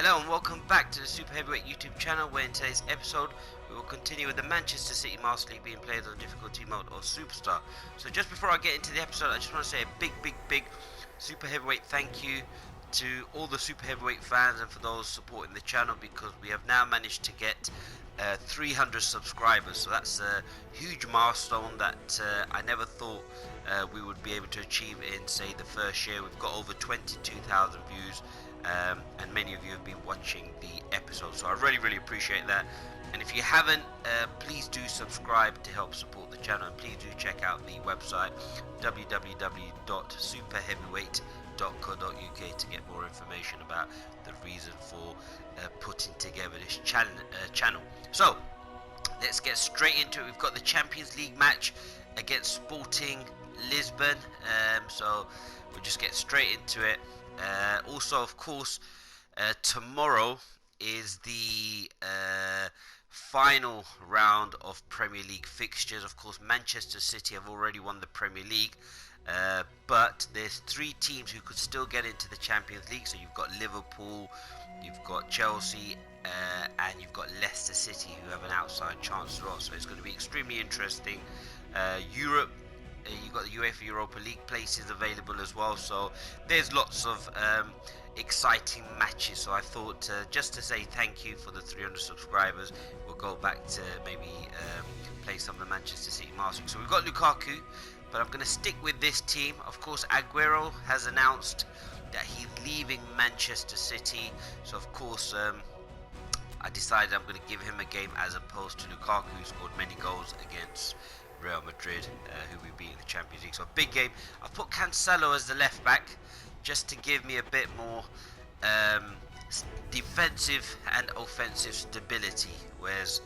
Hello and welcome back to the Super Heavyweight YouTube channel, where in today's episode we will continue with the Manchester City Master League being played on difficulty mode or Superstar. So just before I get into the episode, I just want to say a big Super Heavyweight thank you to all the Super Heavyweight fans and for those supporting the channel, because we have now managed to get 300 subscribers. So that's a huge milestone that I never thought we would be able to achieve in, say, the first year. We've got over 22,000 views. And many of you have been watching the episode, so I really appreciate that. And if you haven't, please do subscribe to help support the channel, and please do check out the website www.superheavyweight.co.uk to get more information about the reason for putting together this channel. So let's get straight into it. We've got the Champions League match against Sporting Lisbon, so we'll just get straight into it. Also, of course, tomorrow is the final round of Premier League fixtures. Of course, Manchester City have already won the Premier League, but there's three teams who could still get into the Champions League. So you've got Liverpool, you've got Chelsea, and you've got Leicester City, who have an outside chance as well. So it's going to be extremely interesting. Europe, you've got the UEFA Europa League places available as well, so there's lots of exciting matches. So I thought, just to say thank you for the 300 subscribers, we'll go back to maybe play some of the Manchester City Masters. So we've got Lukaku, but I'm going to stick with this team. Of course, Aguero has announced that he's leaving Manchester City, so of course I decided I'm going to give him a game as opposed to Lukaku, who scored many goals against Real Madrid, who we beat in the Champions League. So a big game. I've put Cancelo as the left back just to give me a bit more defensive and offensive stability, whereas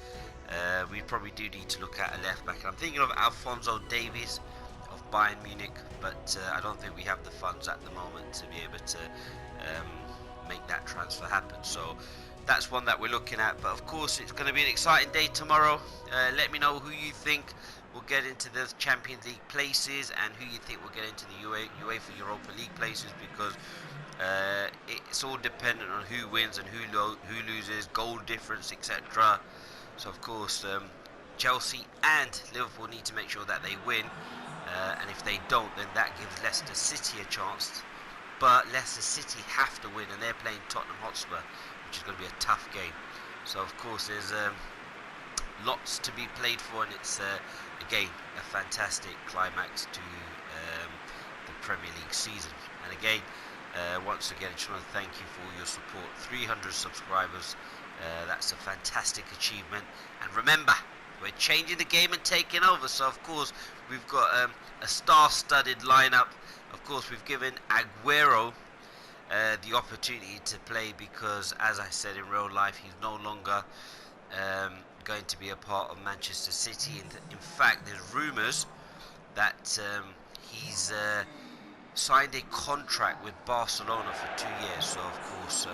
we probably do need to look at a left back. And I'm thinking of Alphonso Davies of Bayern Munich, but I don't think we have the funds at the moment to be able to make that transfer happen. So that's one that we're looking at. But of course, it's going to be an exciting day tomorrow. Let me know who you think will get into the Champions League places and who you think will get into the UEFA Europa League places, because it's all dependent on who wins and who loses, goal difference, etc. So of course, Chelsea and Liverpool need to make sure that they win, and if they don't, then that gives Leicester City a chance. But Leicester City have to win, and they're playing Tottenham Hotspur, which is going to be a tough game. So of course, there's lots to be played for, and it's again a fantastic climax to the Premier League season. And again, once again, I just want to thank you for your support. 300 subscribers, that's a fantastic achievement. And remember, we're changing the game and taking over. So of course, we've got a star-studded lineup. Of course, we've given Aguero the opportunity to play, because as I said, in real life, he's no longer going to be a part of Manchester City. In fact, there's rumours that he's signed a contract with Barcelona for 2 years. So of course,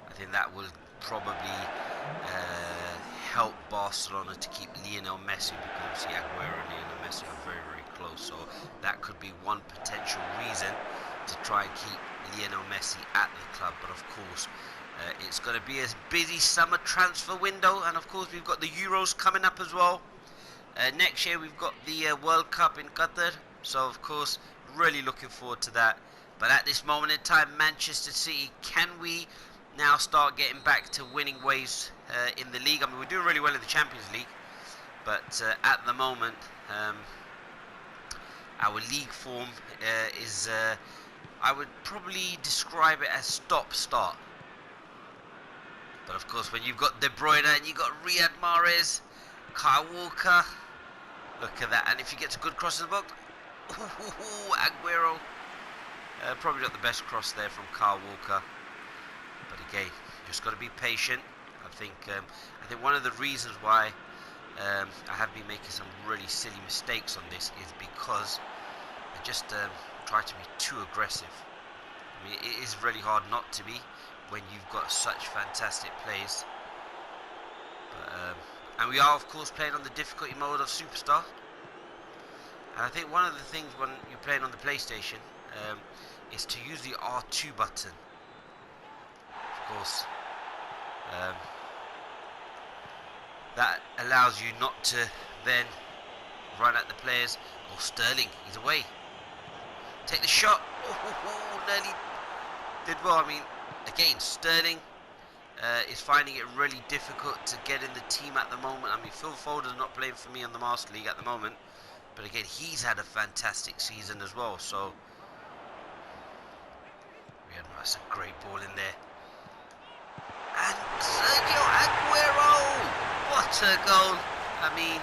I think that will probably help Barcelona to keep Lionel Messi, because obviously Aguero and Lionel Messi are very close. So that could be one potential reason to try and keep Lionel Messi at the club. But of course, it's going to be a busy summer transfer window, and of course we've got the Euros coming up as well. Next year we've got the World Cup in Qatar, so of course really looking forward to that. But at this moment in time, Manchester City, can we now start getting back to winning ways in the league? I mean, we're doing really well in the Champions League, but at the moment our league form is I would probably describe it as stop-start. But of course, when you've got De Bruyne and you've got Riyad Mahrez, Kyle Walker, look at that. And if you get a good cross in the box, Aguero, probably not the best cross there from Kyle Walker. But again, just got to be patient. I think one of the reasons why I have been making some really silly mistakes on this is because I just try to be too aggressive. I mean, it is really hard not to be when you've got such fantastic plays. But, and we are of course playing on the difficulty mode of Superstar. And I think one of the things when you're playing on the PlayStation is to use the R2 button. Of course, that allows you not to then run at the players. Oh, Sterling, he's away. Take the shot. Oh, nearly did well. I mean, again, Sterling is finding it really difficult to get in the team at the moment. I mean, Phil Foden's not playing for me on the Master League at the moment, but again, he's had a fantastic season as well. So, yeah, that's a great ball in there. And Sergio Aguero! What a goal! I mean,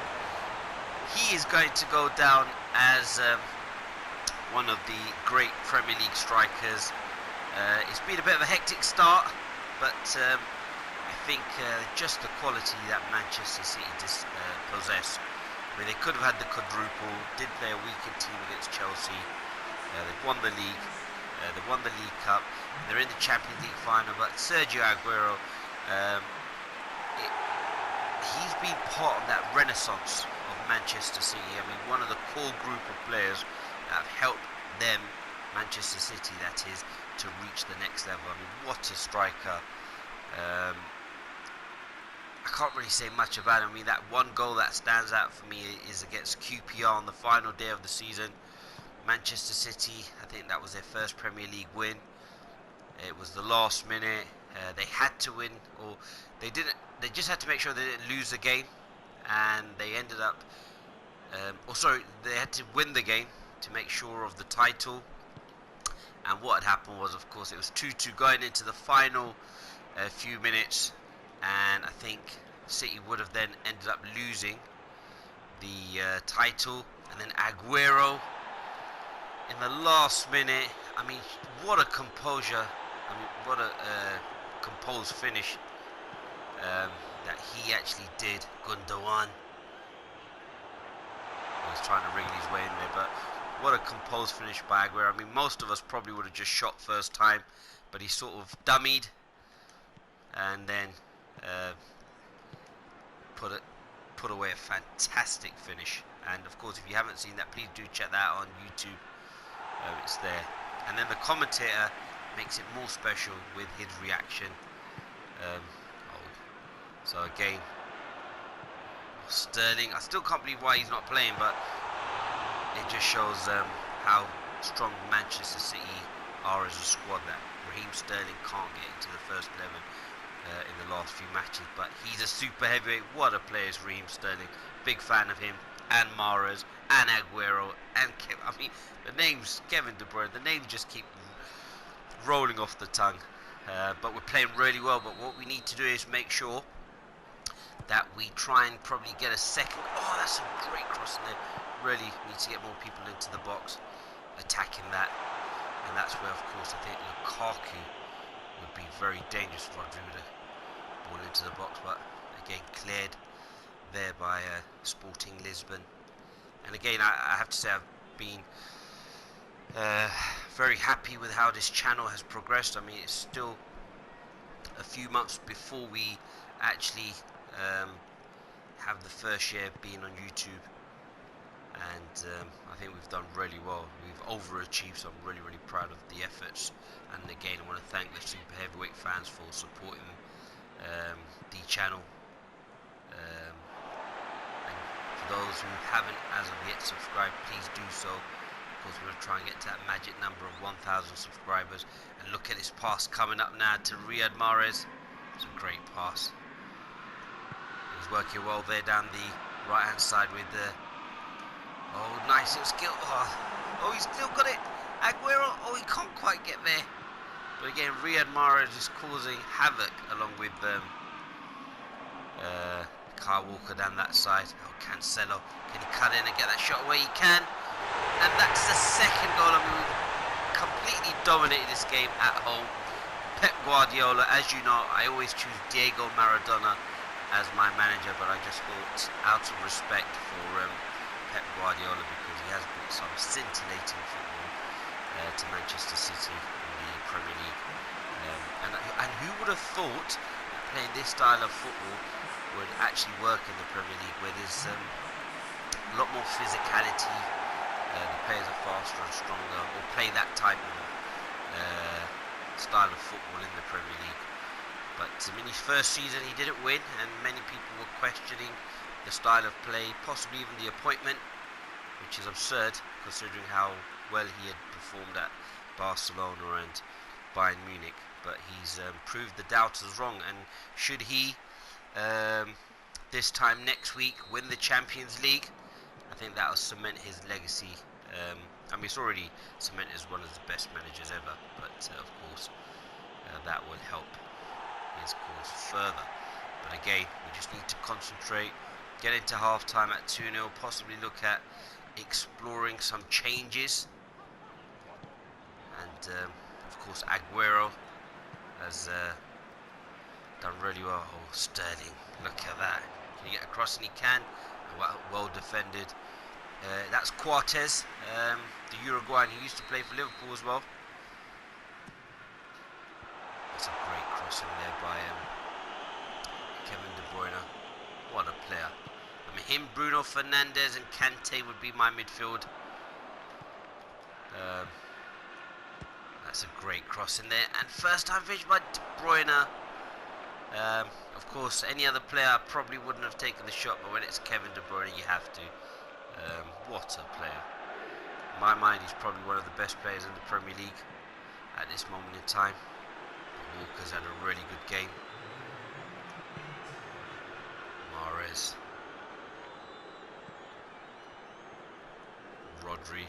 he is going to go down as one of the great Premier League strikers. It's been a bit of a hectic start, but I think just the quality that Manchester City possess. I mean, they could have had the quadruple, did play a weakened team against Chelsea. They've won the league, they won the League Cup, they're in the Champions League final, but Sergio Aguero, he's been part of that renaissance of Manchester City. I mean, one of the core group of players that have helped them, Manchester City that is, to reach the next level. I mean, what a striker. I can't really say much about him. I mean, that one goal that stands out for me is against QPR on the final day of the season. Manchester City, I think that was their first Premier League win. It was the last minute. They had to win, or they didn't. They just had to make sure they didn't lose the game, and they ended up. They had to win the game to make sure of the title. And what had happened was, of course, it was 2-2 going into the final few minutes, and I think City would have then ended up losing the title. And then Aguero in the last minute. I mean, what a composure! I mean, what a composed finish that he actually did. Gundogan. He was trying to wriggle his way in there, but what a composed finish by Aguero. I mean, most of us probably would have just shot first time, but he sort of dummied and then put away a fantastic finish. And of course, if you haven't seen that, please do check that out on YouTube. It's there. And then the commentator makes it more special with his reaction. So again, Sterling, I still can't believe why he's not playing, but it just shows how strong Manchester City are as a squad, that Raheem Sterling can't get into the first 11 in the last few matches. But he's a super heavyweight. What a player is Raheem Sterling. Big fan of him, and Mahrez, and Aguero, and I mean, the names, Kevin De Bruyne, the names just keep rolling off the tongue. But we're playing really well. But what we need to do is make sure that we try and probably get a second. Oh, that's a great cross in there. Really need to get more people into the box attacking that. And that's where, of course, I think Lukaku would be very dangerous for Rodri with a ball into the box. But again, cleared there by Sporting Lisbon. And again, I have to say I've been very happy with how this channel has progressed. I mean, it's still a few months before we actually have the first year being on YouTube, and I think we've done really well. We've overachieved, so I'm really, really proud of the efforts. And again, I want to thank the Super Heavyweight fans for supporting the channel. And for those who haven't as of yet subscribed, please do so. Of course, we're going to try and get to that magic number of 1,000 subscribers. And look at this pass coming up now to Riyad Mahrez. It's a great pass. He's working well there down the right hand side with the nice little skill. Oh, he's still got it. Aguero, he can't quite get there. But again, Riyad Mahrez is causing havoc along with Kyle Walker down that side. Oh, Cancelo, can he cut in and get that shot away? He can. And that's the second goal. I mean, we've completely dominated this game at home. Pep Guardiola, as you know, I always choose Diego Maradona as my manager, but I just thought, out of respect for Pep Guardiola, because he has brought some scintillating football to Manchester City in the Premier League. And who would have thought that playing this style of football would actually work in the Premier League, where there's a lot more physicality, the players are faster and stronger, or play that type of style of football in the Premier League. But in his first season he didn't win, and many people were questioning the style of play, possibly even the appointment, which is absurd considering how well he had performed at Barcelona and Bayern Munich. But he's proved the doubters wrong, and should he this time next week win the Champions League, I think that'll cement his legacy. I mean, it's already cemented as one of the best managers ever, but of course that will help his cause further. But again, we just need to concentrate, get into half-time at 2-0, possibly look at exploring some changes. And of course Aguero has done really well. Oh, Sterling, look at that. Can he get across? And he can. Well defended. That's Cortez, the Uruguayan who used to play for Liverpool as well. That's a great cross in there by Kevin De Bruyne. What a player. I mean, him, Bruno Fernandes and Kante would be my midfield. That's a great cross in there. And first time finish by De Bruyne. Of course, any other player probably wouldn't have taken the shot, but when it's Kevin De Bruyne, you have to. What a player. In my mind, he's probably one of the best players in the Premier League at this moment in time. Walker's had a really good game. Mahrez. Rodri.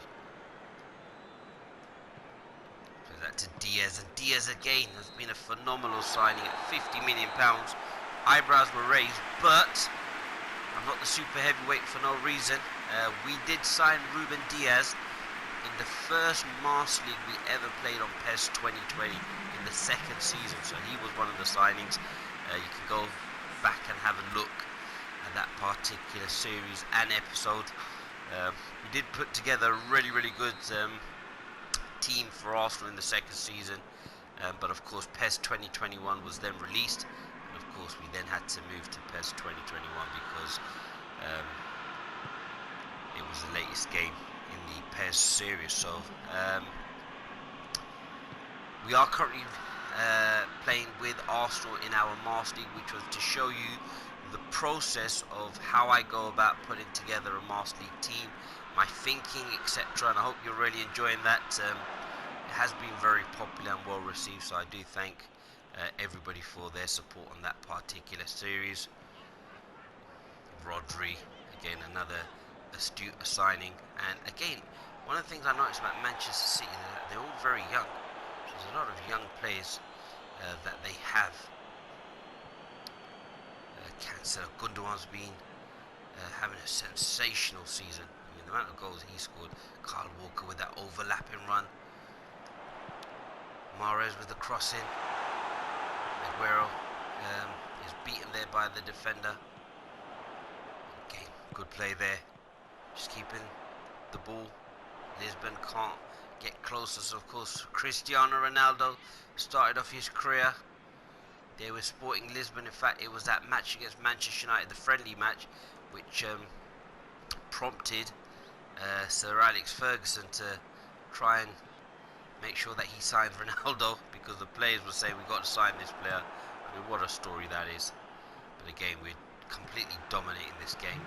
Plays that to Diaz, and Diaz again has been a phenomenal signing at £50 million. Eyebrows were raised, but I'm not the super heavyweight for no reason. We did sign Ruben Diaz in the first Master League we ever played on PES 2020 in the second season, so he was one of the signings. You can go back and have a look at that particular series and episode. We did put together a really good team for Arsenal in the second season, but of course PES 2021 was then released, and of course we then had to move to PES 2021 because it was the latest game in the PES series. So we are currently playing with Arsenal in our Master League, which was to show you the process of how I go about putting together a Master League team, my thinking, etc. And I hope you're really enjoying that. It has been very popular and well received, so I do thank everybody for their support on that particular series. Rodri, again, another astute signing. And again, one of the things I noticed about Manchester City is that they're all very young. There's a lot of young players that they have. Cancelo, Gundogan's been having a sensational season. I mean, the amount of goals he scored. Kyle Walker with that overlapping run. Mahrez with the crossing. Aguero is beaten there by the defender. Okay, good play there. Just keeping the ball. Lisbon can't get closer. So of course, Cristiano Ronaldo started off his career. They were Sporting Lisbon. In fact, it was that match against Manchester United, the friendly match, which prompted Sir Alex Ferguson to try and make sure that he signed Ronaldo, because the players were saying, we've got to sign this player. I mean, what a story that is. But again, we're completely dominating this game.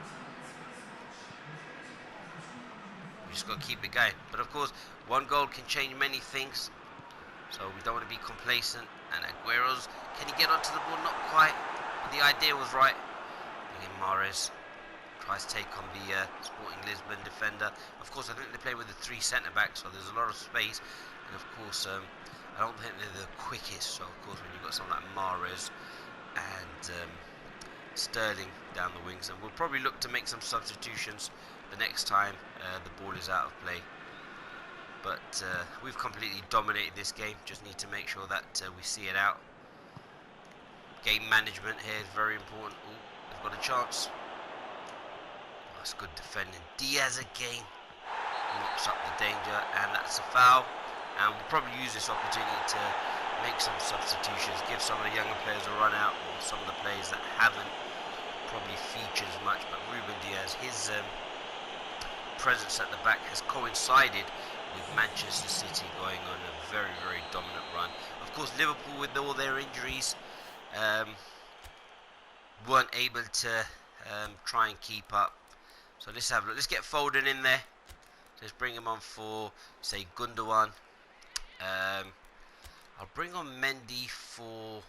We just got to keep it going. But of course, one goal can change many things, so we don't want to be complacent. And Aguero's, can he get onto the ball? Not quite, but the idea was right. Again, Mahrez tries to take on the Sporting Lisbon defender. Of course, I think they play with the 3 centre-backs, so there's a lot of space. And of course, I don't think they're the quickest. So of course, when you've got someone like Mahrez and Sterling down the wings, and we'll probably look to make some substitutions the next time the ball is out of play. But we've completely dominated this game. Just need to make sure that we see it out. Game management here is very important. Ooh, they've got a chance. Oh, that's good defending. Diaz again mops up the danger, and that's a foul. And we'll probably use this opportunity to make some substitutions, give some of the younger players a run out, or some of the players that haven't probably featured as much. But Ruben Diaz, his presence at the back has coincided with Manchester City going on a very dominant run. Of course, Liverpool, with all their injuries, um, weren't able to try and keep up. So let's have a look. Let's get Foden in there. Let's bring him on for, say, Gundogan. I'll bring on Mendy for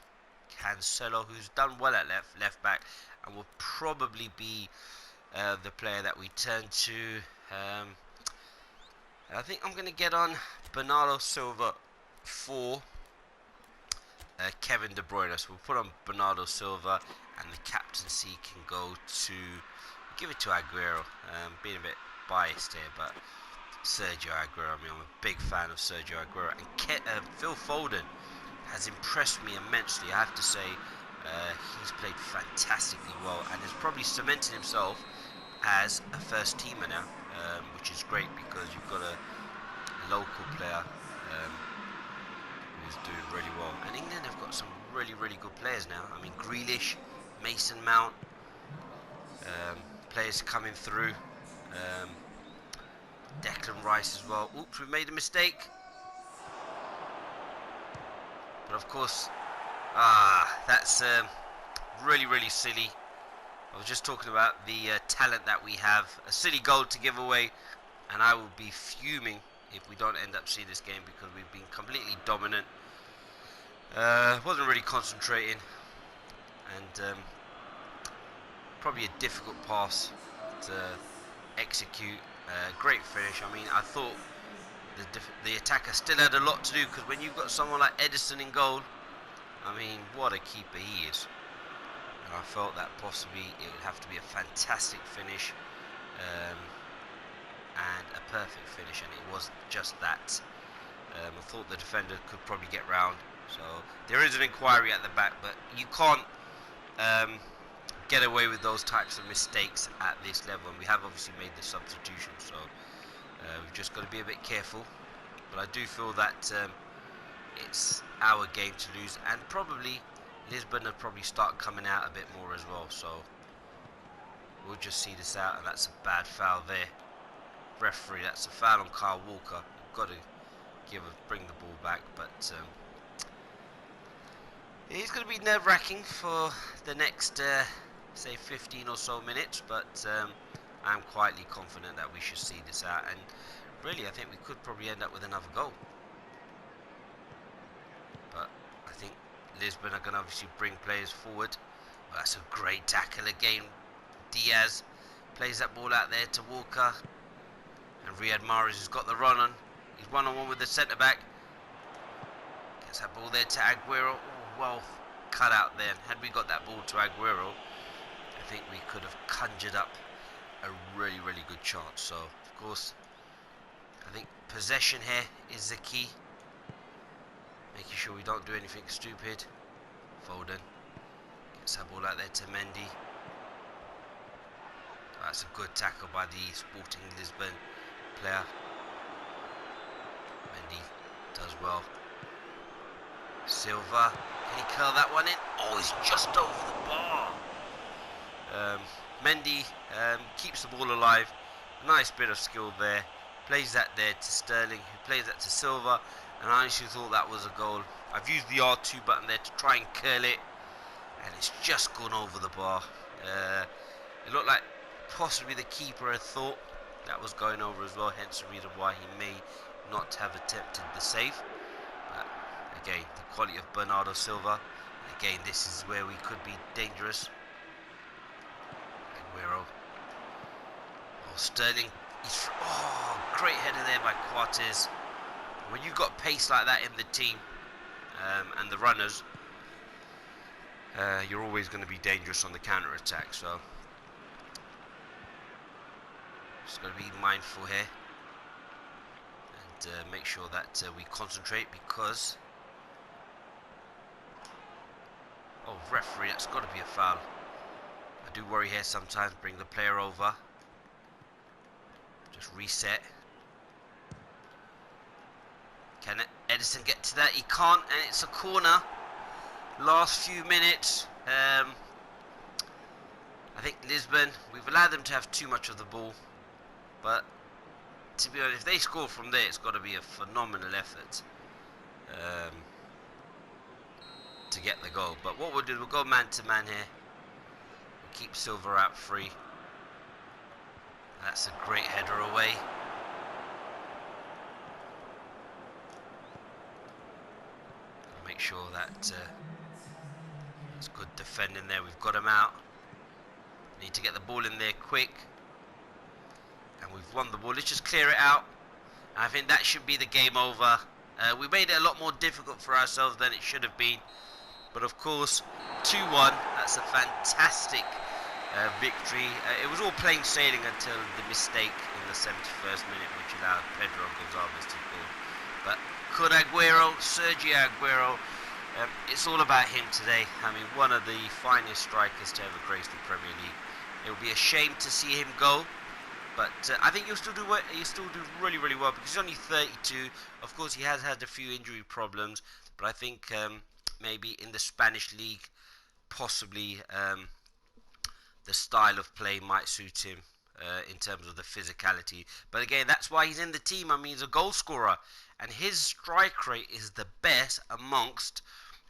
Cancelo, who's done well at left back, and will probably be the player that we turn to. I think I'm going to get on Bernardo Silva for Kevin De Bruyne. So we'll put on Bernardo Silva, and the captaincy can go to, give it to Aguero. Being a bit biased here, but Sergio Aguero. I mean, I'm a big fan of Sergio Aguero, and Phil Foden has impressed me immensely. I have to say, he's played fantastically well and has probably cemented himself as a first teamer now, which is great because you've got a local player who's doing really well. And England have got some really, really good players now. I mean, Grealish, Mason Mount, players coming through. Declan Rice as well. Oops, we made a mistake. But of course, that's really, really silly. I was just talking about the talent that we have. A silly goal to give away, and I will be fuming if we don't end up seeing this game because we've been completely dominant. Wasn't really concentrating, and probably a difficult pass to execute. Great finish. I mean, I thought the attacker still had a lot to do, because when you've got someone like Edison in goal, I mean, what a keeper he is. And I felt that possibly it would have to be a fantastic finish, and a perfect finish, and it was just that. I thought the defender could probably get round. So there is an inquiry at the back, but you can't get away with those types of mistakes at this level. And we have obviously made the substitution, so we've just got to be a bit careful. But I do feel that it's our game to lose, and probably Lisbon will probably start coming out a bit more as well. So we'll just see this out, and that's a bad foul there. Referee, that's a foul on Kyle Walker. We've got to bring the ball back, but it's going to be nerve-wracking for the next say 15 or so minutes, but I'm quietly confident that we should see this out, and really I think we could probably end up with another goal. But I think Lisbon are going to obviously bring players forward. Well, that's a great tackle again. Diaz plays that ball out there to Walker, and Riyad Mahrez has got the run on. He's one-on-one with the centre-back. Gets that ball there to Aguero. Oh, well cut out there. Had we got that ball to Aguero, I think we could have conjured up a really, really good chance. So, of course, I think possession here is the key. Making sure we don't do anything stupid. Foden gets that ball out there to Mendy. That's a good tackle by the Sporting Lisbon player. Mendy does well. Silva, can he curl that one in? Oh, he's just over the bar. Mendy keeps the ball alive. Nice bit of skill there. Plays that there to Sterling, who plays that to Silva, and I actually thought that was a goal. I've used the R2 button there to try and curl it, and it's just gone over the bar. It looked like possibly the keeper had thought that was going over as well, hence the reason why he may not have attempted the save. But again, the quality of Bernardo Silva. Again, this is where we could be dangerous. Aguero. Oh, Sterling. Oh, great header there by Quartes. When you've got pace like that in the team, and the runners, you're always going to be dangerous on the counter-attack. So just got to be mindful here, and make sure that we concentrate, because oh, referee, that's got to be a foul. I do worry here sometimes. Bring the player over, just reset. Can Edison get to that? He can't, and it's a corner. Last few minutes. I think Lisbon, we've allowed them to have too much of the ball, but to be honest, if they score from there, it's got to be a phenomenal effort. to get the goal. But what we'll do, we'll go man to man here. We'll keep Silva out free. That's a great header away. Make sure that it's good defending there. We've got him out. Need to get the ball in there quick. And we've won the ball. Let's just clear it out. I think that should be the game over. We made it a lot more difficult for ourselves than it should have been. But of course, 2-1. That's a fantastic victory. It was all plain sailing until the mistake in the 71st minute, which allowed Pedro Gonzalez to score. But Sergio Aguero, it's all about him today. I mean, one of the finest strikers to ever grace the Premier League. It would be a shame to see him go, but I think he'll still do really, really well because he's only 32. Of course, he has had a few injury problems, but I think maybe in the Spanish league, possibly the style of play might suit him in terms of the physicality. But again, that's why he's in the team. I mean, he's a goal scorer, and his strike rate is the best amongst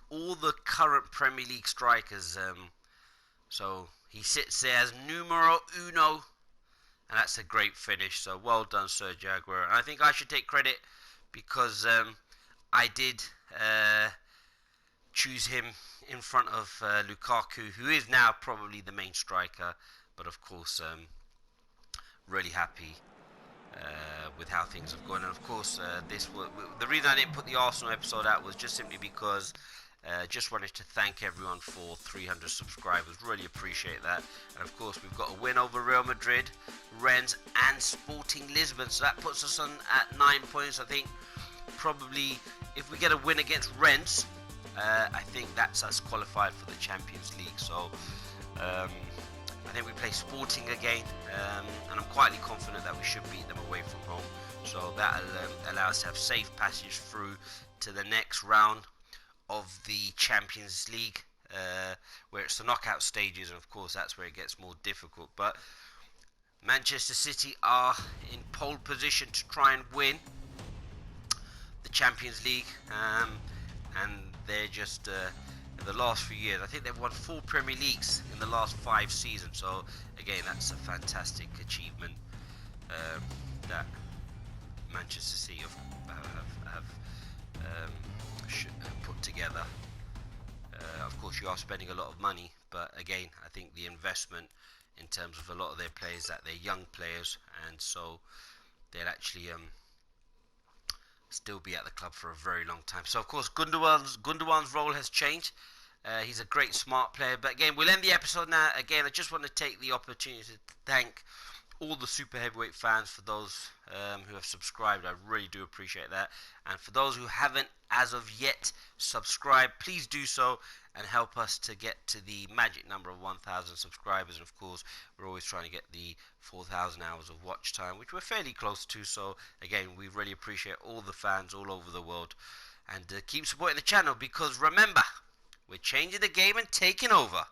all the current Premier League strikers. So he sits there as numero uno, and that's a great finish. So well done, Sergio Aguero. And I think I should take credit because I did choose him in front of Lukaku, who is now probably the main striker. But of course, really happy with how things have gone. And of course, the reason I didn't put the Arsenal episode out was just simply because just wanted to thank everyone for 300 subscribers. Really appreciate that. And of course, we've got a win over Real Madrid, Rennes, and Sporting Lisbon. So that puts us on at 9 points. I think probably if we get a win against Rennes, I think that's us qualified for the Champions League. So I think we play Sporting again, and I'm quietly confident that we should beat them away from home. So that'll allow us to have safe passage through to the next round of the Champions League, where it's the knockout stages, and of course that's where it gets more difficult. But Manchester City are in pole position to try and win the Champions League, and they're just in the last few years, I think they've won 4 Premier Leagues in the last 5 seasons. So again, that's a fantastic achievement that Manchester City have put together. Of course, you are spending a lot of money, but again, I think the investment in terms of a lot of their players, that they're young players, and so they'll actually still be at the club for a very long time. So of course, Gundogan's role has changed. He's a great, smart player. But again, we'll end the episode now. Again, I just want to take the opportunity to thank all the super heavyweight fans, for those who have subscribed. I really do appreciate that. And for those who haven't as of yet subscribed, please do so and help us to get to the magic number of 1,000 subscribers. And of course, we're always trying to get the 4,000 hours of watch time, which we're fairly close to. So again, we really appreciate all the fans all over the world, and keep supporting the channel, because remember, we're changing the game and taking over.